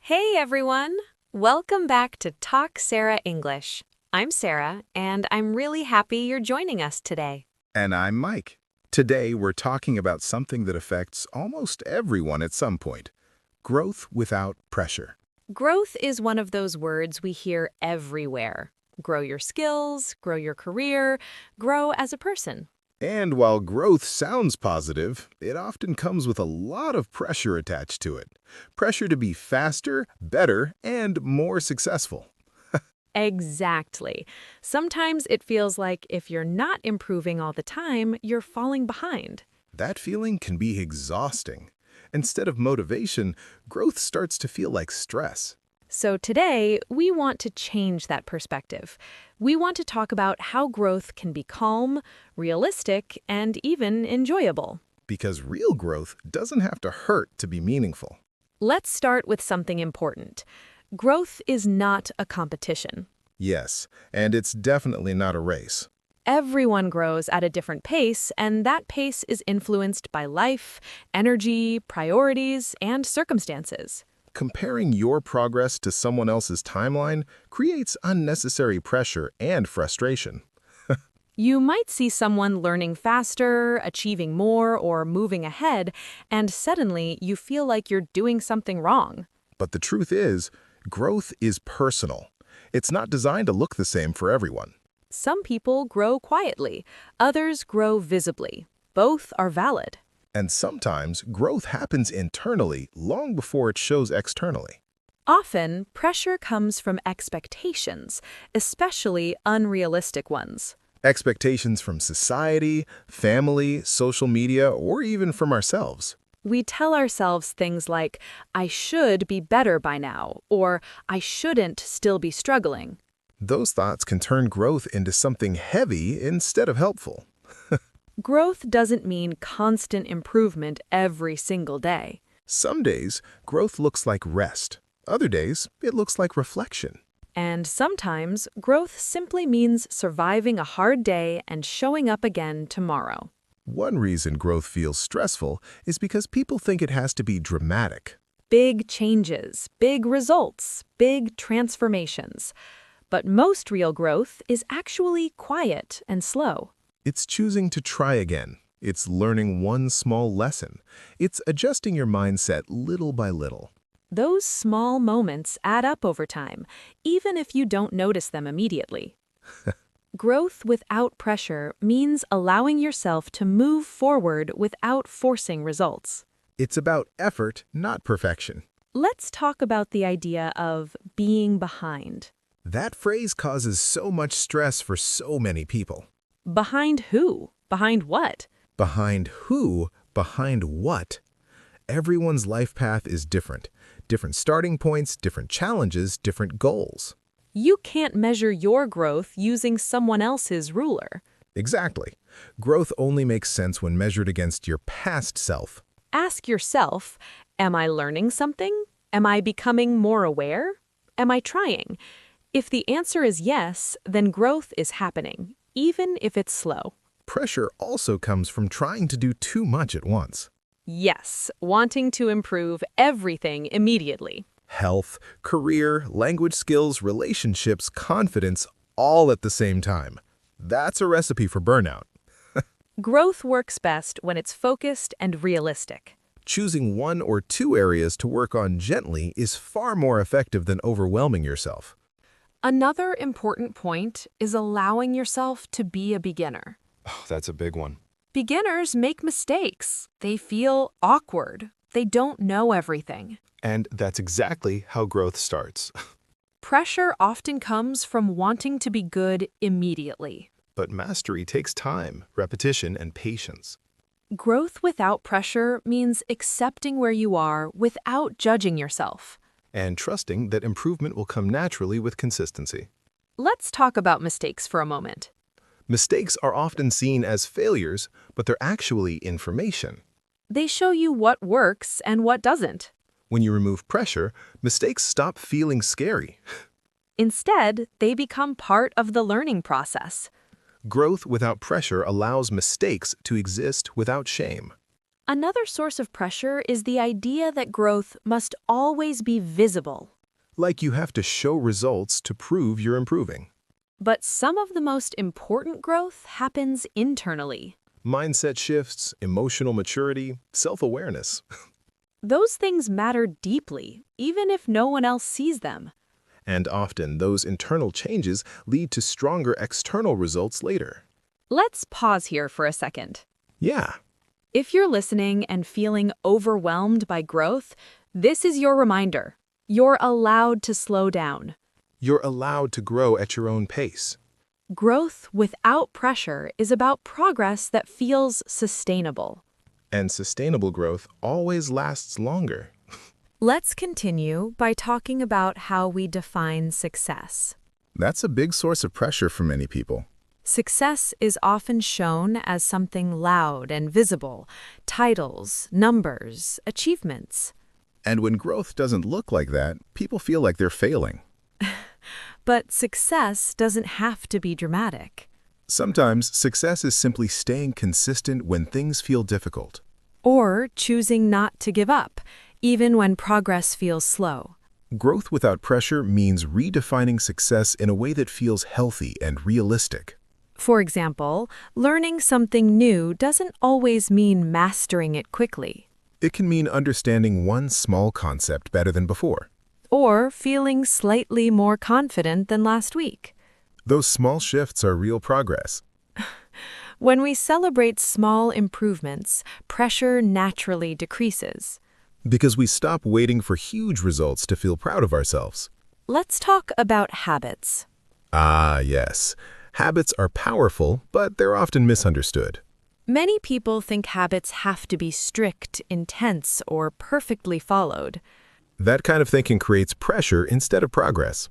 Hey everyone! Welcome back to Talk Sara English. I'm Sara, and I'm really happy you're joining us today. And I'm Mike. Today we're talking about something that affects almost everyone at some point. Growth without pressure. Growth is one of those words we hear everywhere. Grow your skills, grow your career, grow as a person. And while growth sounds positive, it often comes with a lot of pressure attached to it. Pressure to be faster, better, and more successful. Exactly. Sometimes it feels like if you're not improving all the time, you're falling behind. That feeling can be exhausting. Instead of motivation, growth starts to feel like stress. So today, we want to change that perspective. We want to talk about how growth can be calm, realistic, and even enjoyable. Because real growth doesn't have to hurt to be meaningful. Let's start with something important. Growth is not a competition. Yes, and it's definitely not a race. Everyone grows at a different pace, and that pace is influenced by life, energy, priorities, and circumstances. Comparing your progress to someone else's timeline creates unnecessary pressure and frustration. You might see someone learning faster, achieving more, or moving ahead, and suddenly you feel like you're doing something wrong. But the truth is, growth is personal. It's not designed to look the same for everyone. Some people grow quietly, others grow visibly. Both are valid. And sometimes growth happens internally long before it shows externally. Often, pressure comes from expectations, especially unrealistic ones. Expectations from society, family, social media, or even from ourselves. We tell ourselves things like, I should be better by now, or I shouldn't still be struggling. Those thoughts can turn growth into something heavy instead of helpful. Growth doesn't mean constant improvement every single day. Some days, growth looks like rest. Other days, it looks like reflection. And sometimes, growth simply means surviving a hard day and showing up again tomorrow. One reason growth feels stressful is because people think it has to be dramatic. Big changes, big results, big transformations. But most real growth is actually quiet and slow. It's choosing to try again. It's learning one small lesson. It's adjusting your mindset little by little. Those small moments add up over time, even if you don't notice them immediately. Growth without pressure means allowing yourself to move forward without forcing results. It's about effort, not perfection. Let's talk about the idea of being behind. That phrase causes so much stress for so many people. Behind who? Behind what? Behind who? Behind what? Everyone's life path is different. Different starting points, different challenges, different goals. You can't measure your growth using someone else's ruler. Exactly. Growth only makes sense when measured against your past self. Ask yourself, am I learning something? Am I becoming more aware? Am I trying? If the answer is yes, then growth is happening, even if it's slow. Pressure also comes from trying to do too much at once. Yes, wanting to improve everything immediately. Health, career, language skills, relationships, confidence, all at the same time. That's a recipe for burnout. Growth works best when it's focused and realistic. Choosing one or two areas to work on gently is far more effective than overwhelming yourself. Another important point is allowing yourself to be a beginner. Oh, that's a big one. Beginners make mistakes. They feel awkward. They don't know everything. And that's exactly how growth starts. Pressure often comes from wanting to be good immediately. But mastery takes time, repetition, and patience. Growth without pressure means accepting where you are without judging yourself. And trusting that improvement will come naturally with consistency. Let's talk about mistakes for a moment. Mistakes are often seen as failures, but they're actually information. They show you what works and what doesn't. When you remove pressure, mistakes stop feeling scary. Instead, they become part of the learning process. Growth without pressure allows mistakes to exist without shame. Another source of pressure is the idea that growth must always be visible. Like you have to show results to prove you're improving. But some of the most important growth happens internally. Mindset shifts, emotional maturity, self-awareness. Those things matter deeply, even if no one else sees them. And often those internal changes lead to stronger external results later. Let's pause here for a second. Yeah, If you're listening and feeling overwhelmed by growth, this is your reminder. You're allowed to slow down. you're allowed to grow at your own pace. Growth without pressure is about progress that feels sustainable. And sustainable growth always lasts longer. Let's continue by talking about how we define success. That's a big source of pressure for many people. Success is often shown as something loud and visible, titles, numbers, achievements. And when growth doesn't look like that, people feel like they're failing. But success doesn't have to be dramatic. Sometimes success is simply staying consistent when things feel difficult. Or choosing not to give up, even when progress feels slow. Growth without pressure means redefining success in a way that feels healthy and realistic. For example, learning something new doesn't always mean mastering it quickly. It can mean understanding one small concept better than before. Or feeling slightly more confident than last week. Those small shifts are real progress. When we celebrate small improvements, pressure naturally decreases. Because we stop waiting for huge results to feel proud of ourselves. Let's talk about habits. Ah, yes. Habits are powerful, but they're often misunderstood. Many people think habits have to be strict, intense, or perfectly followed. That kind of thinking creates pressure instead of progress.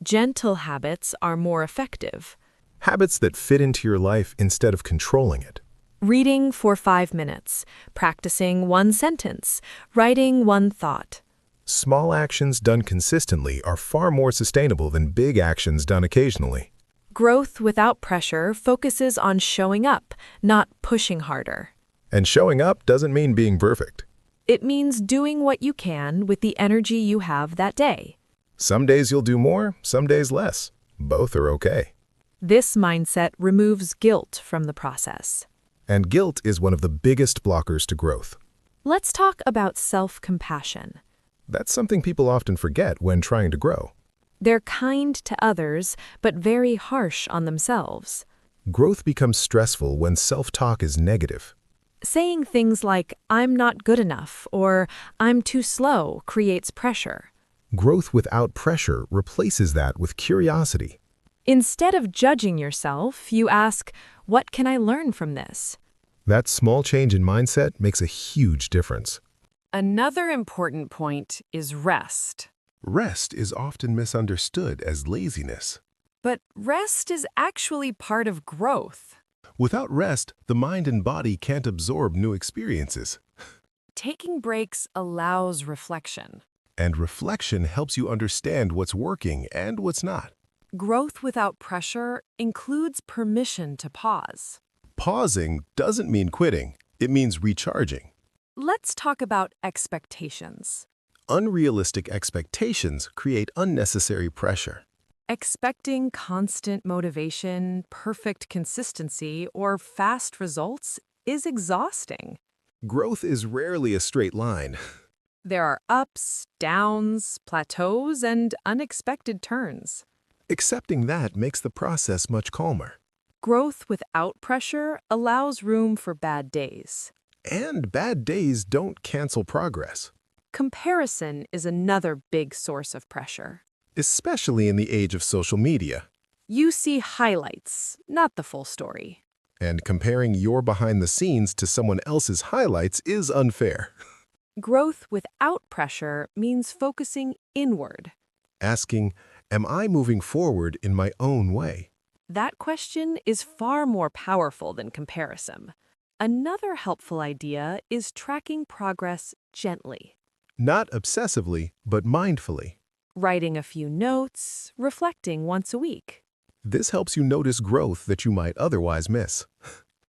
Gentle habits are more effective. Habits that fit into your life instead of controlling it. Reading for 5 minutes, practicing one sentence, writing one thought. Small actions done consistently are far more sustainable than big actions done occasionally. Growth without pressure focuses on showing up, not pushing harder. And showing up doesn't mean being perfect. It means doing what you can with the energy you have that day. Some days you'll do more, some days less. Both are okay. This mindset removes guilt from the process. And guilt is one of the biggest blockers to growth. Let's talk about self-compassion. That's something people often forget when trying to grow. They're kind to others, but very harsh on themselves. Growth becomes stressful when self-talk is negative. Saying things like, "I'm not good enough," or "I'm too slow," creates pressure. Growth without pressure replaces that with curiosity. Instead of judging yourself, you ask, "What can I learn from this?" That small change in mindset makes a huge difference. Another important point is rest. Rest is often misunderstood as laziness. But rest is actually part of growth. Without rest, the mind and body can't absorb new experiences. Taking breaks allows reflection. And reflection helps you understand what's working and what's not. Growth without pressure includes permission to pause. Pausing doesn't mean quitting. It means recharging. Let's talk about expectations. Unrealistic expectations create unnecessary pressure. Expecting constant motivation, perfect consistency, or fast results is exhausting. Growth is rarely a straight line. There are ups, downs, plateaus, and unexpected turns. Accepting that makes the process much calmer. Growth without pressure allows room for bad days. And bad days don't cancel progress, Comparison is another big source of pressure. especially in the age of social media. You see highlights, not the full story. And comparing your behind the scenes to someone else's highlights is unfair. Growth without pressure means focusing inward. Asking, am I moving forward in my own way? That question is far more powerful than comparison. Another helpful idea is tracking progress gently. Not obsessively, but mindfully. Writing a few notes, reflecting once a week. This helps you notice growth that you might otherwise miss.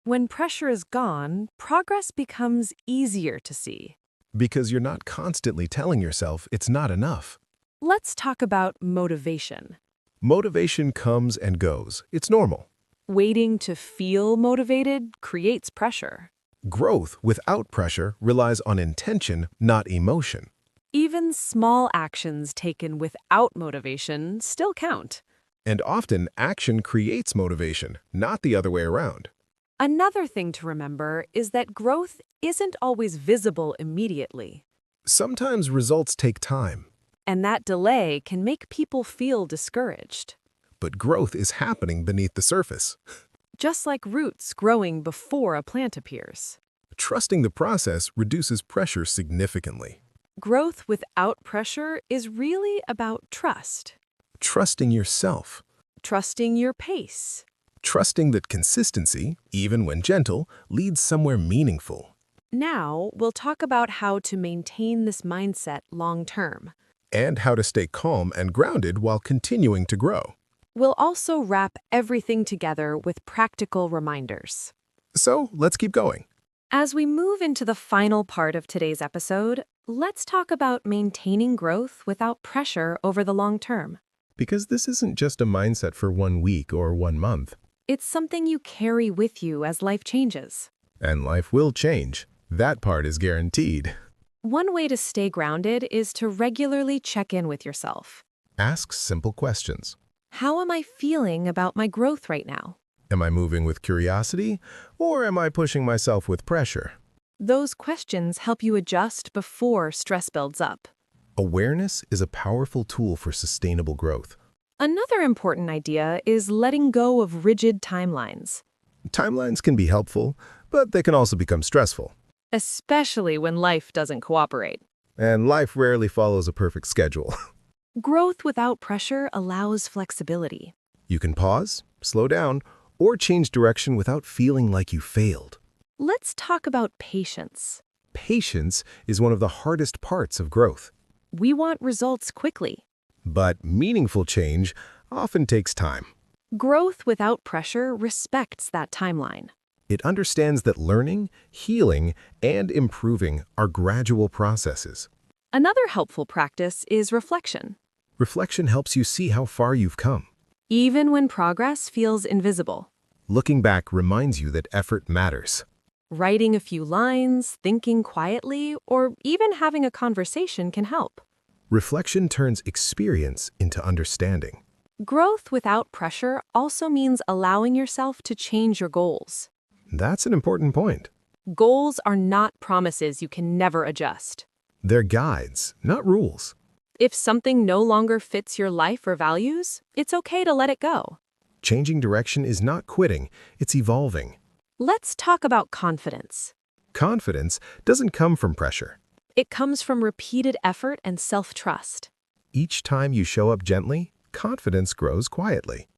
When pressure is gone, progress becomes easier to see. Because you're not constantly telling yourself it's not enough. Let's talk about motivation. Motivation comes and goes. It's normal. Waiting to feel motivated creates pressure. Growth without pressure relies on intention, not emotion. Even small actions taken without motivation still count. And often, action creates motivation, not the other way around. Another thing to remember is that growth isn't always visible immediately, Sometimes results take time, and that delay can make people feel discouraged. but growth is happening beneath the surface. Just like roots growing before a plant appears. Trusting the process reduces pressure significantly. Growth without pressure is really about trust. Trusting yourself. Trusting your pace. Trusting that consistency, even when gentle, leads somewhere meaningful. Now, we'll talk about how to maintain this mindset long term. And how to stay calm and grounded while continuing to grow. We'll also wrap everything together with practical reminders. So let's keep going. As we move into the final part of today's episode, let's talk about maintaining growth without pressure over the long term. Because this isn't just a mindset for 1 week or 1 month. It's something you carry with you as life changes. And life will change. That part is guaranteed. One way to stay grounded is to regularly check in with yourself. Ask simple questions. How am I feeling about my growth right now? Am I moving with curiosity, or am I pushing myself with pressure? Those questions help you adjust before stress builds up. Awareness is a powerful tool for sustainable growth. Another important idea is letting go of rigid timelines, Timelines can be helpful, but they can also become stressful. especially when life doesn't cooperate. And life rarely follows a perfect schedule. Growth without pressure allows flexibility. You can pause, slow down, or change direction without feeling like you failed. Let's talk about patience. Patience is one of the hardest parts of growth. We want results quickly. But meaningful change often takes time. Growth without pressure respects that timeline. It understands that learning, healing, and improving are gradual processes. Another helpful practice is reflection. Reflection helps you see how far you've come. Even when progress feels invisible. Looking back reminds you that effort matters. Writing a few lines, thinking quietly, or even having a conversation can help. Reflection turns experience into understanding. Growth without pressure also means allowing yourself to change your goals. That's an important point. Goals are not promises you can never adjust. They're guides, not rules. If something no longer fits your life or values, it's okay to let it go. Changing direction is not quitting, it's evolving. Let's talk about confidence. Confidence doesn't come from pressure. It comes from repeated effort and self-trust. Each time you show up gently, confidence grows quietly.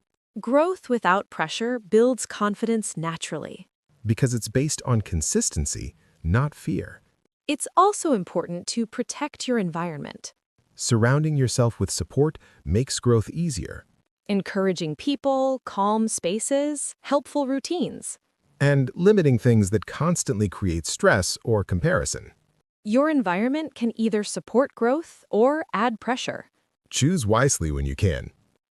Growth without pressure builds confidence naturally. Because it's based on consistency, not fear. It's also important to protect your environment. Surrounding yourself with support makes growth easier. Encouraging people, calm spaces, helpful routines. And limiting things that constantly create stress or comparison. Your environment can either support growth or add pressure. Choose wisely when you can.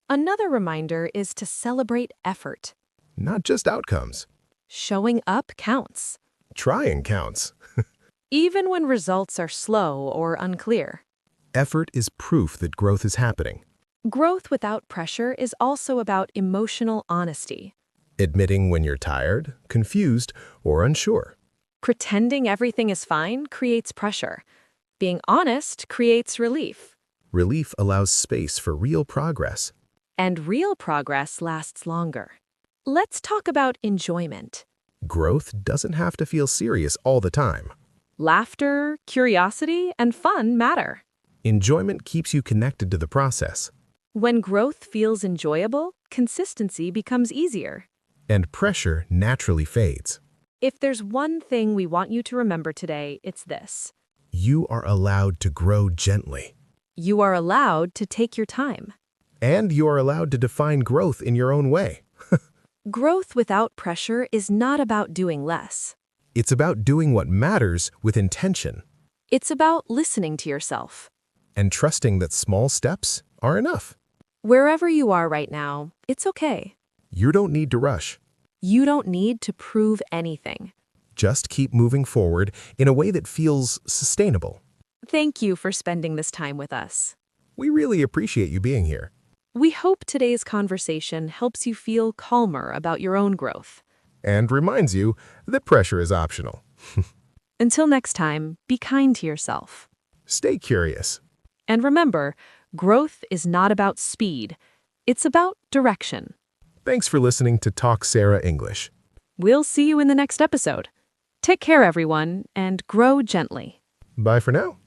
Another reminder is to celebrate effort. Not just outcomes. Showing up counts, Trying counts. even when results are slow or unclear. Effort is proof that growth is happening. Growth without pressure is also about emotional honesty. Admitting when you're tired, confused, or unsure. Pretending everything is fine creates pressure. Being honest creates relief. Relief allows space for real progress. And real progress lasts longer. Let's talk about enjoyment. Growth doesn't have to feel serious all the time. Laughter, curiosity, and fun matter. Enjoyment keeps you connected to the process. When growth feels enjoyable, consistency becomes easier. And pressure naturally fades. If there's one thing we want you to remember today, it's this. You are allowed to grow gently. You are allowed to take your time. And you are allowed to define growth in your own way. Growth without pressure is not about doing less. It's about doing what matters with intention It's about listening to yourself. and trusting that small steps are enough. Wherever you are right now, it's okay. You don't need to rush. You don't need to prove anything. Just keep moving forward in a way that feels sustainable. Thank you for spending this time with us. We really appreciate you being here. We hope today's conversation helps you feel calmer about your own growth. And reminds you that pressure is optional. Until next time, be kind to yourself. Stay curious. And remember, growth is not about speed. It's about direction. Thanks for listening to Talk Sara English. We'll see you in the next episode. Take care, everyone, and grow gently. Bye for now.